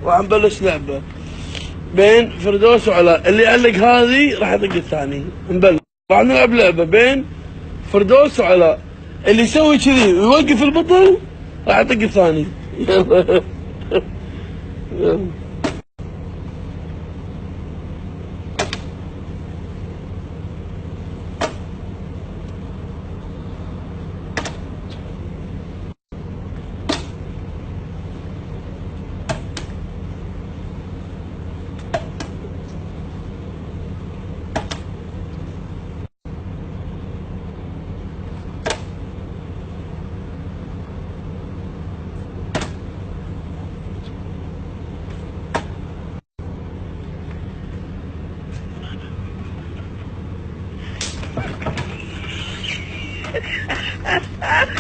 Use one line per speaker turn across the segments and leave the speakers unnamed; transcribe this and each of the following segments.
وعم بلش لعبه بين فردوس وعلاء. اللي يعلق هذه راح يطق الثاني. نبلش راح نلعب لعبه بين فردوس وعلاء. اللي يسوي كذي ويوقف البطل راح يطق الثاني. يلا يلا.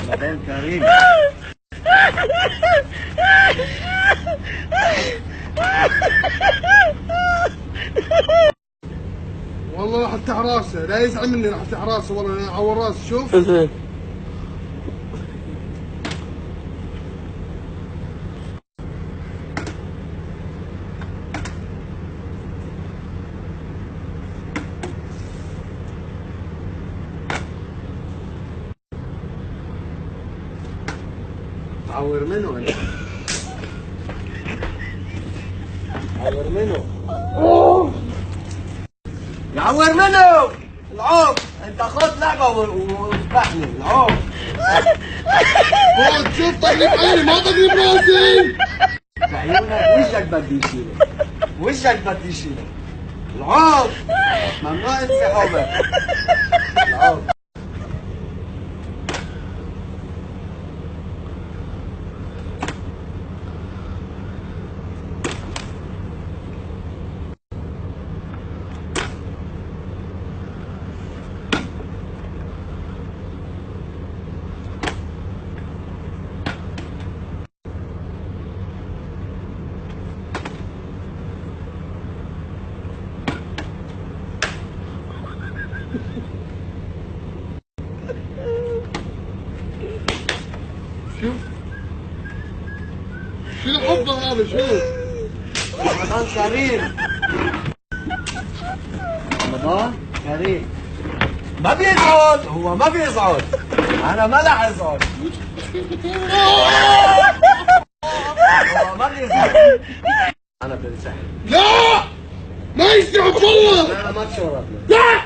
رمضان كريم.
والله راح افتح راسه، لا يزعل مني، راح افتح راسه والله اعور راسه. شوف
زين.
تعور منه انت. تعور منه. يعور منه العوب. انت خذ لعبه واذبحني العوب.
خذ شوف طقني بعيني ما طقني براسي.
بعيونك وشك بدي يشيلك. وشك بدي يشيلك. العوب ممنوع انسحابك. العوب.
شوف شو الحب هذا؟ شوف
رمضان كريم. رمضان كريم. ما بيزعل هو، ما بيزعل. انا ما رح ازعل. هو ما بيزعل. انا بنسحب.
لا ما يسحب والله.
انا ما تشرب.
لا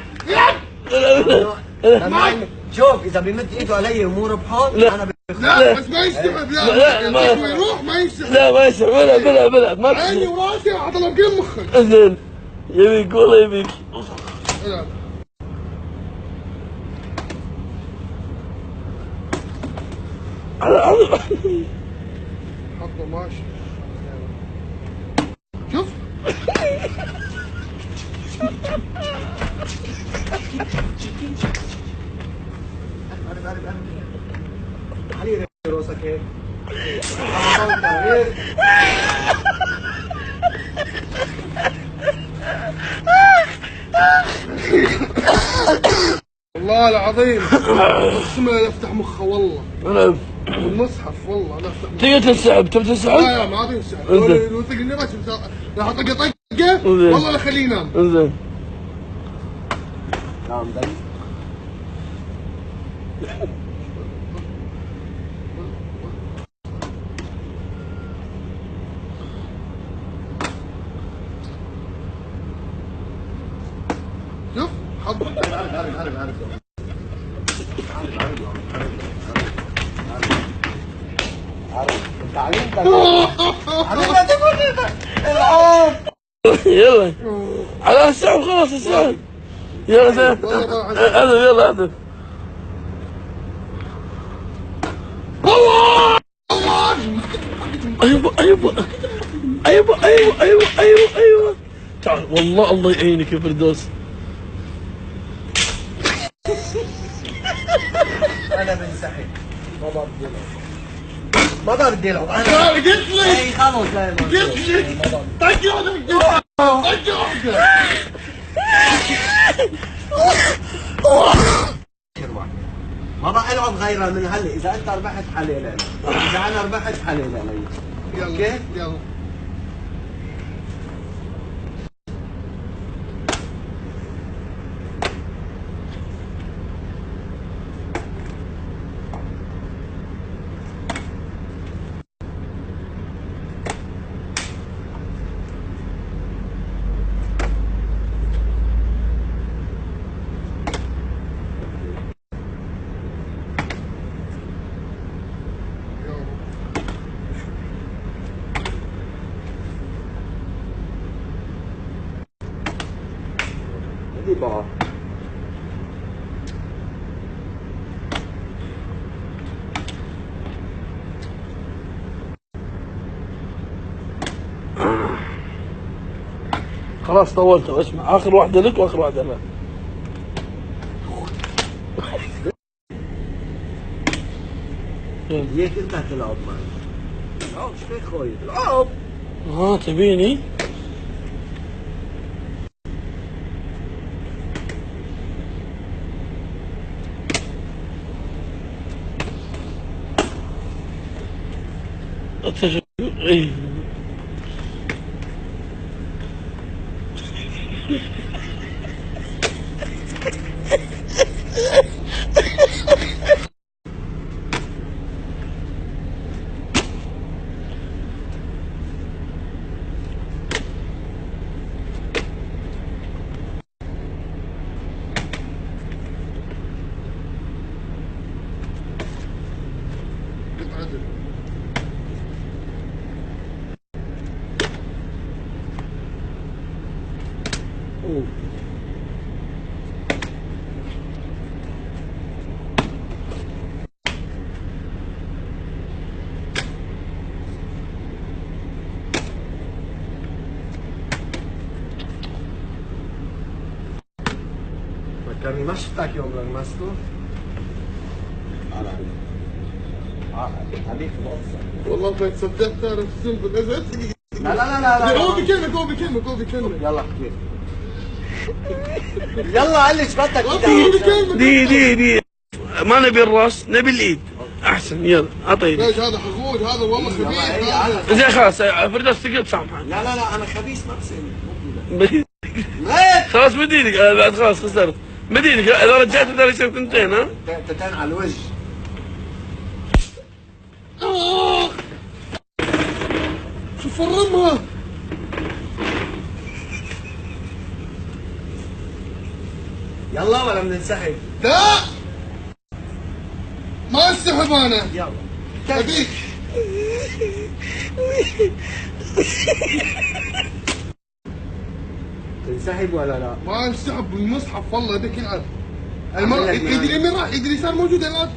لا شوف اذا بيمد ايده علي امور بحال انا
لا بس ما يسحب. لا ما يروح ما يسحب.
لا ما يسحب. بلا ما
عيني وراسي راح اضرب قلب مخك.
زين يبيك والله يبيك.
لا حطه ماشي. شوف
علي راسك هيك.
والله العظيم اقسم لا يفتح مخه والله.
انا
المصحف والله لا يفتح مخه.
تقدر تنسحب. تبي تنسحب؟
لا ما تنسحب. لو طقني راسي راح اطقه طقه والله لا اخليه ينام.
انزين.
نعم دايما.
شوف حط.
عارف انت علمتك العوب.
يلا على السحب خلاص السحب. يلا زين. اذب يلا اذب. ايوه تعال والله الله يعينك يا فردوس.
انا بنسحب. ما بدي العب.
انا قلت لك.
اي خلص لا
قلت لك طق واحده. طق واحده.
ما بقى العب غيرها من هلا. اذا انت ربحت حليل اذا انا ربحت حليل علي.
يلا يلا
بقى.
خلاص طولت. اسمع، اخر واحده لك واخر واحده لك.
ليك انت تلعب معي. لا ايش فيك خوي؟ العب.
تبيني؟ ايه
عدل.
اوه فكرني ما شفتك يوم لمسته. عليك
والله ما تصدقت تعرف السنبل نزلت.
لا لا لا لا
هو بكلمك هو بكلمك هو بكلمك.
يلا احكي. يلا علش بدك.
هو بكلمك.
دي ما نبي الراس، نبي الايد. احسن، يلا اعطيني.
ليش هذا حقود، هذا والله خبيث هذا.
زين خلاص فردوس تقدر تسامحه.
لا لا لا انا خبيث نفسي مو كذا.
خلاص مدينك بعد، خلاص خسرت. مدينك اذا رجعت هذول يصير ثنتين. ها
تتين على الوجه.
شوف فرمها.
يلا ولا بننسحب؟
لا ما انسحب انا.
يلا
ابيك.
تنسحب ولا لا؟
ما انسحب بالمصحف والله يبيك يلعب. ايد اليمين راح، ايد اليسار موجود الان.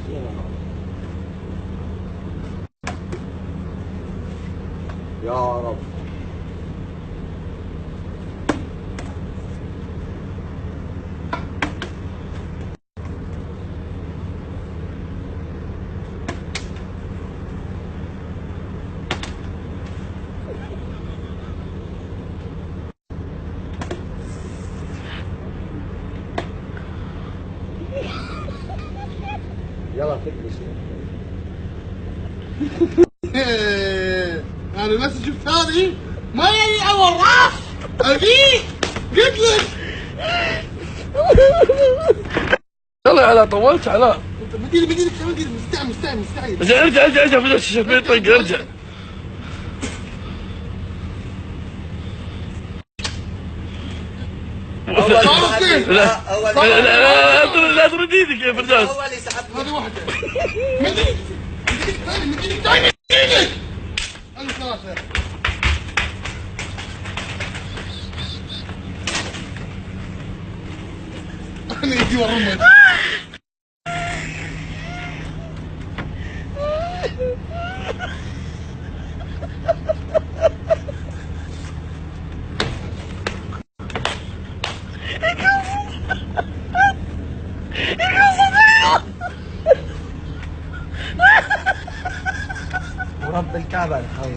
يا رب. يلا تكبس.
انا بس شفت هذه ما يلي اول راس ابيك قلت لك.
يلا يا علاء، طولت علاء.
بديلك مستعجل.
زين ارجع فردوس شوف طق، ارجع. لا ترد ايدك يا فردوس.
اول يسحب.
هذه واحدة. مدينك ثاني. هذه ثلاثة. انا يجي ورمت.
ورب الكعبة الحول.